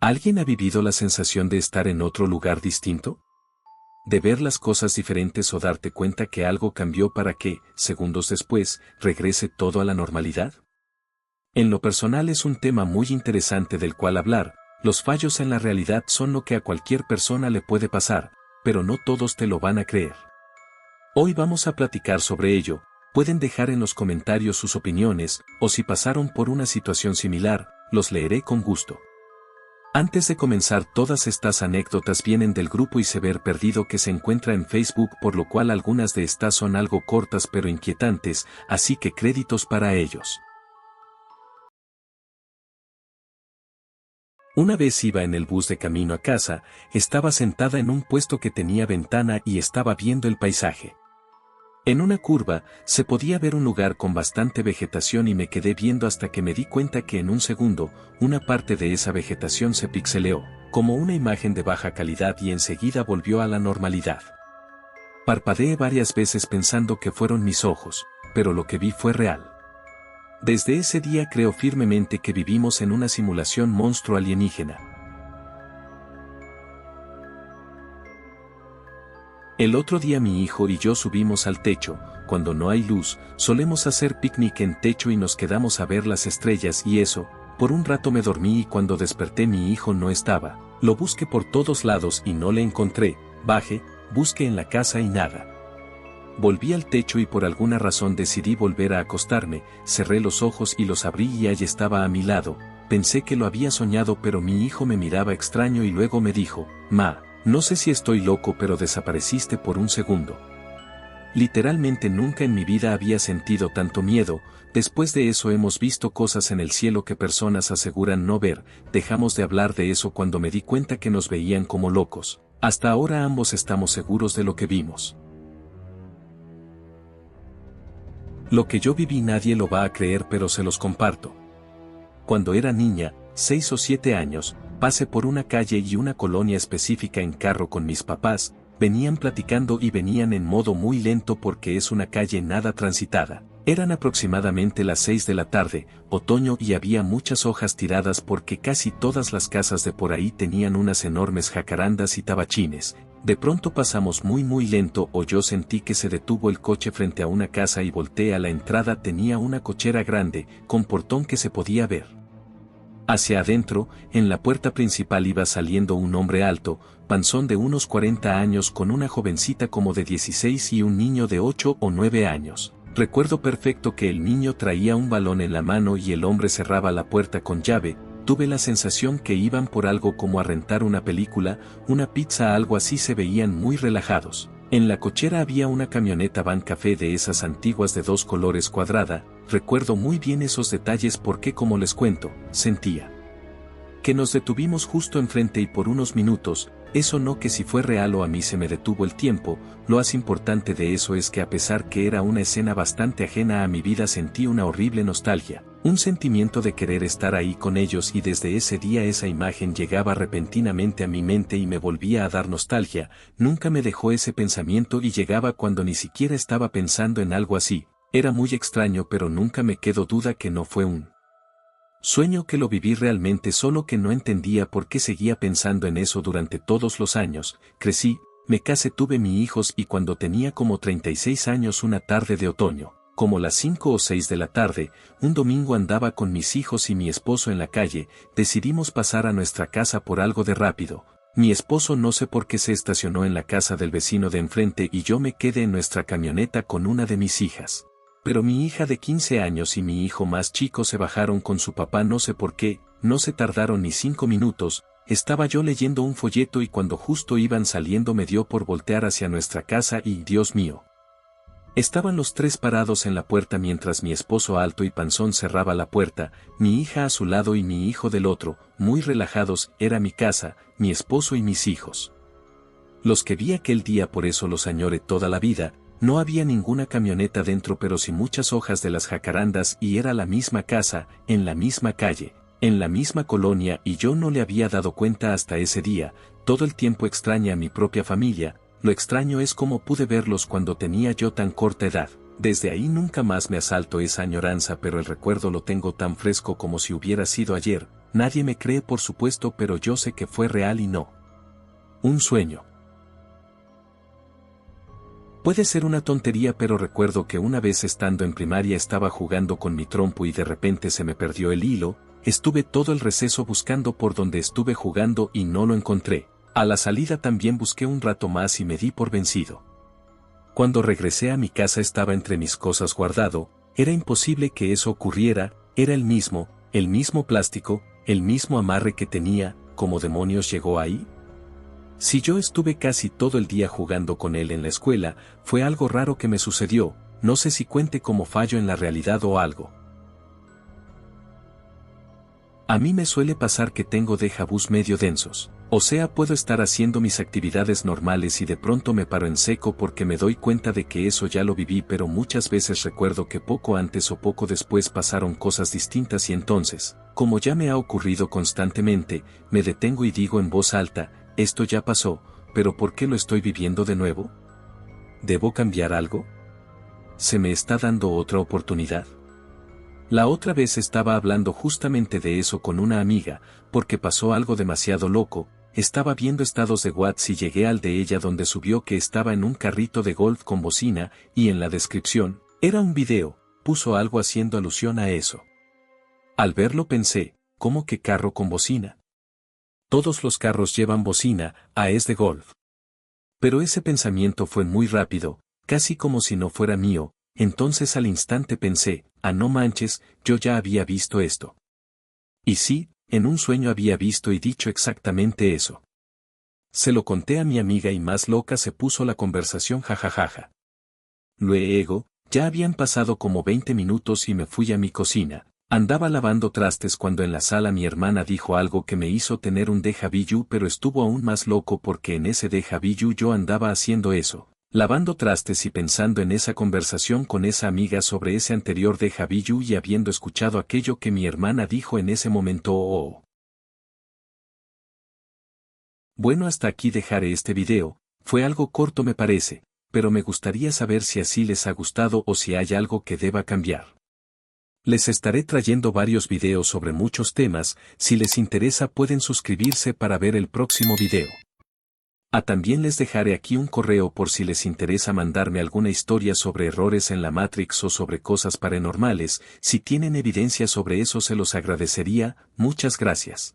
¿Alguien ha vivido la sensación de estar en otro lugar distinto? De ver las cosas diferentes o darte cuenta que algo cambió para que, segundos después, regrese todo a la normalidad? En lo personal es un tema muy interesante del cual hablar. Los fallos en la realidad son lo que a cualquier persona le puede pasar, pero no todos te lo van a creer. Hoy vamos a platicar sobre ello. Pueden dejar en los comentarios sus opiniones, o si pasaron por una situación similar, los leeré con gusto. Antes de comenzar, todas estas anécdotas vienen del grupo Iceberg Perdido que se encuentra en Facebook, por lo cual algunas de estas son algo cortas pero inquietantes, así que créditos para ellos. Una vez iba en el bus de camino a casa, estaba sentada en un puesto que tenía ventana y estaba viendo el paisaje. En una curva, se podía ver un lugar con bastante vegetación y me quedé viendo hasta que me di cuenta que en un segundo, una parte de esa vegetación se pixeleó, como una imagen de baja calidad y enseguida volvió a la normalidad. Parpadeé varias veces pensando que fueron mis ojos, pero lo que vi fue real. Desde ese día creo firmemente que vivimos en una simulación monstruo alienígena. El otro día mi hijo y yo subimos al techo. Cuando no hay luz, solemos hacer picnic en techo y nos quedamos a ver las estrellas y eso. Por un rato me dormí y cuando desperté mi hijo no estaba. Lo busqué por todos lados y no le encontré. Bajé, busqué en la casa y nada. Volví al techo y por alguna razón decidí volver a acostarme. Cerré los ojos y los abrí y allí estaba a mi lado. Pensé que lo había soñado, pero mi hijo me miraba extraño y luego me dijo: "Ma, no sé si estoy loco, pero desapareciste por un segundo". Literalmente nunca en mi vida había sentido tanto miedo. Después de eso hemos visto cosas en el cielo que personas aseguran no ver. Dejamos de hablar de eso cuando me di cuenta que nos veían como locos. Hasta ahora ambos estamos seguros de lo que vimos. Lo que yo viví nadie lo va a creer, pero se los comparto. Cuando era niña, 6 o 7 años, pasé por una calle y una colonia específica en carro con mis papás. Venían platicando y venían en modo muy lento porque es una calle nada transitada. Eran aproximadamente las 6 de la tarde, otoño, y había muchas hojas tiradas porque casi todas las casas de por ahí tenían unas enormes jacarandas y tabachines. De pronto pasamos muy lento, o yo sentí que se detuvo el coche frente a una casa y volteé a la entrada. Tenía una cochera grande, con portón que se podía ver. Hacia adentro, en la puerta principal iba saliendo un hombre alto, panzón de unos 40 años con una jovencita como de 16 y un niño de 8 o 9 años. Recuerdo perfecto que el niño traía un balón en la mano y el hombre cerraba la puerta con llave. Tuve la sensación que iban por algo como a rentar una película, una pizza, algo así. Se veían muy relajados. En la cochera había una camioneta van café de esas antiguas de 2 colores cuadrada. Recuerdo muy bien esos detalles porque, como les cuento, sentía que nos detuvimos justo enfrente y por unos minutos. Eso no que si fue real o a mí se me detuvo el tiempo. Lo más importante de eso es que a pesar que era una escena bastante ajena a mi vida, sentí una horrible nostalgia, un sentimiento de querer estar ahí con ellos, y desde ese día esa imagen llegaba repentinamente a mi mente y me volvía a dar nostalgia. Nunca me dejó ese pensamiento y llegaba cuando ni siquiera estaba pensando en algo así. Era muy extraño, pero nunca me quedó duda que no fue un sueño, que lo viví realmente, solo que no entendía por qué seguía pensando en eso durante todos los años. Crecí, me casé, tuve mis hijos y cuando tenía como 36 años, una tarde de otoño, como las 5 o 6 de la tarde, un domingo, andaba con mis hijos y mi esposo en la calle. Decidimos pasar a nuestra casa por algo de rápido. Mi esposo no sé por qué se estacionó en la casa del vecino de enfrente y yo me quedé en nuestra camioneta con una de mis hijas. Pero mi hija de 15 años y mi hijo más chico se bajaron con su papá, no sé por qué. No se tardaron ni 5 minutos, estaba yo leyendo un folleto y cuando justo iban saliendo me dio por voltear hacia nuestra casa y, Dios mío, estaban los 3 parados en la puerta mientras mi esposo alto y panzón cerraba la puerta, mi hija a su lado y mi hijo del otro, muy relajados. Era mi casa, mi esposo y mis hijos. Los que vi aquel día, por eso los añoré toda la vida. No había ninguna camioneta dentro, pero sí muchas hojas de las jacarandas, y era la misma casa, en la misma calle, en la misma colonia, y yo no le había dado cuenta hasta ese día. Todo el tiempo extrañé a mi propia familia. Lo extraño es cómo pude verlos cuando tenía yo tan corta edad. Desde ahí nunca más me asaltó esa añoranza, pero el recuerdo lo tengo tan fresco como si hubiera sido ayer. Nadie me cree por supuesto, pero yo sé que fue real y no un sueño. Puede ser una tontería, pero recuerdo que una vez estando en primaria estaba jugando con mi trompo y de repente se me perdió el hilo. Estuve todo el receso buscando por donde estuve jugando y no lo encontré. A la salida también busqué un rato más y me di por vencido. Cuando regresé a mi casa estaba entre mis cosas guardado. Era imposible que eso ocurriera, era el mismo plástico, el mismo amarre que tenía. ¿Cómo demonios llegó ahí? Si yo estuve casi todo el día jugando con él en la escuela, fue algo raro que me sucedió, no sé si cuente como fallo en la realidad o algo. A mí me suele pasar que tengo déjà vus medio densos, o sea, puedo estar haciendo mis actividades normales y de pronto me paro en seco porque me doy cuenta de que eso ya lo viví, pero muchas veces recuerdo que poco antes o poco después pasaron cosas distintas y entonces, como ya me ha ocurrido constantemente, me detengo y digo en voz alta, esto ya pasó, pero ¿por qué lo estoy viviendo de nuevo? ¿Debo cambiar algo? ¿Se me está dando otra oportunidad? La otra vez estaba hablando justamente de eso con una amiga, porque pasó algo demasiado loco. Estaba viendo estados de WhatsApp y llegué al de ella donde subió que estaba en un carrito de golf con bocina, y en la descripción, era un video, puso algo haciendo alusión a eso. Al verlo pensé, ¿cómo que carro con bocina? Todos los carros llevan bocina, es de golf. Pero ese pensamiento fue muy rápido, casi como si no fuera mío, entonces al instante pensé, no manches, yo ya había visto esto. Y sí, en un sueño había visto y dicho exactamente eso. Se lo conté a mi amiga y más loca se puso la conversación, jajajaja. Luego, ya habían pasado como 20 minutos y me fui a mi cocina. Andaba lavando trastes cuando en la sala mi hermana dijo algo que me hizo tener un déjà vu, pero estuvo aún más loco porque en ese déjà vu yo andaba haciendo eso, lavando trastes y pensando en esa conversación con esa amiga sobre ese anterior déjà vu y habiendo escuchado aquello que mi hermana dijo en ese momento. Bueno, hasta aquí dejaré este video, fue algo corto me parece, pero me gustaría saber si así les ha gustado o si hay algo que deba cambiar. Les estaré trayendo varios videos sobre muchos temas, si les interesa pueden suscribirse para ver el próximo video. También les dejaré aquí un correo por si les interesa mandarme alguna historia sobre errores en la Matrix o sobre cosas paranormales, si tienen evidencia sobre eso se los agradecería, muchas gracias.